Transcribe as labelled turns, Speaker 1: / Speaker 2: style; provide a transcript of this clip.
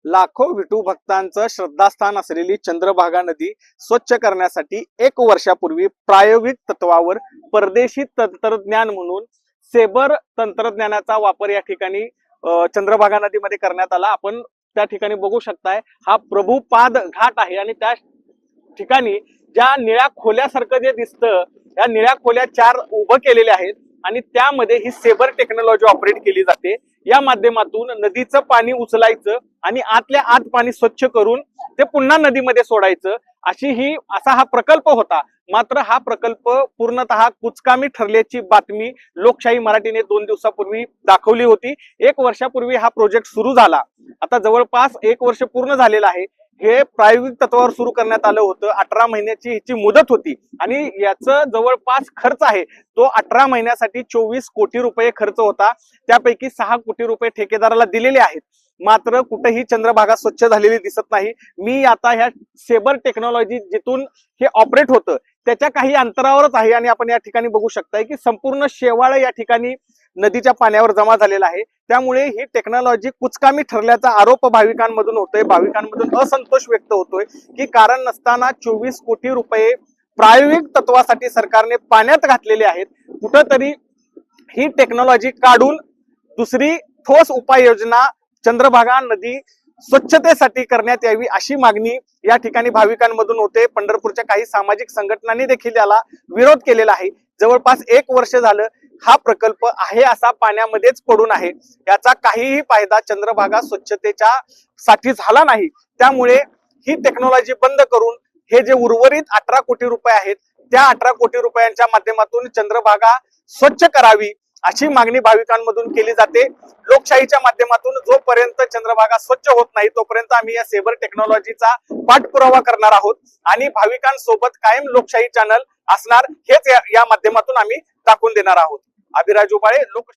Speaker 1: लाखो विठू भक्तांचं श्रद्धास्थान असलेली चंद्रभागा नदी स्वच्छ करण्यासाठी 1 वर्षापूर्वी प्रायोगिक तत्वावर परदेशी तंत्रज्ञान म्हणून सेबर तंत्रज्ञानाचा वापर या ठिकाणी चंद्रभागा नदीमध्ये करण्यात आला। आपण त्या ठिकाणी बघू शकताय, हा प्रभुपाद घाट आहे आणि त्या ठिकाणी ज्या निळ्या खोल्यासारखं जे दिसतं, या निळ्या खोल्या 4 उभं केलेल्या आहेत आणि त्यामध्ये ही सेबर टेक्नॉलॉजी ऑपरेट केली जाते। या माध्यमातून नदीचं पाणी उचलायचं आणि आतल्या आत पाणी स्वच्छ करून ते पुन्हा नदीमध्ये सोडायचं, असा हा प्रकल्प होता। मात्र हा प्रकल्प पूर्णतः कुचकामी ठरल्याची बातमी लोकशाही मराठीने 2 दिवसापूर्वी दाखवली होती। 1 वर्षापूर्वी हा प्रोजेक्ट सुरू झाला, आता जवळपास 1 वर्ष पूर्ण झालेलं आहे। हे प्रायोगिक तत्वावर सुरू करण्यात आलं होतं। 18 महिन्याची हिची मुदत होती आणि याचं जवळपास खर्च आहे तो 18 महिन्यासाठी 24 कोटी रुपये खर्च होता। त्यापैकी 6 कोटी रुपये ठेकेदाराला दिलेले आहेत। मात्र कुठेही चंद्रभागा स्वच्छ झालेली दिसत नाही। मी आता ह्या सेबर टेक्नॉलॉजी जिथून हे ऑपरेट होतं त्याच्या काही अंतरावरच आहे आणि आपण या ठिकाणी बघू शकताय की संपूर्ण शेवाळ या ठिकाणी नदीच्या पाण्यावर जमा झालेला आहे। त्यामुळे ही टेक्नॉलॉजी कुचकामी ठरल्याचा आरोप भाविकांमधून होतोय। भाविकांमधून असंतोष व्यक्त होतोय की कारण नसताना 24 कोटी रुपये प्रायोगिक तत्वासाठी सरकारने पाण्यात घातलेले आहेत। कुठंतरी ही टेक्नॉलॉजी काढून दुसरी ठोस उपाययोजना चंद्रभागा नदी स्वच्छतेसाठी करण्यात यावी अशी मागणी या ठिकाणी भाविकांमधून होते। पंढरपूरच्या काही सामाजिक संघटनांनी देखील याला विरोध केलेला आहे। जवळपास 1 वर्ष झालं हा प्रकल्प आहे असा पाण्यामध्येच पडून आहे। याचा काहीही फायदा चंद्रभागा स्वच्छतेच्या साठी झाला नाही। त्यामुळे ही टेक्नॉलॉजी बंद करून हे जे उर्वरित 18 कोटी रुपये आहेत त्या 18 कोटी रुपयांच्या माध्यमातून चंद्रभागा स्वच्छ करावी अशी मागणी भाविकांमधून केली जाते। लोकशाहीच्या माध्यमातून जोपर्यंत चंद्रभागा स्वच्छ होत नाही तोपर्यंत आम्ही या सेबर टेक्नॉलॉजीचा पाठपुरावा करणार आहोत आणि भाविकांसोबत कायम लोकशाही चॅनल असणार हेच या माध्यमातून आम्ही दाखवून देणार आहोत। अभिराज उबाळे, लोक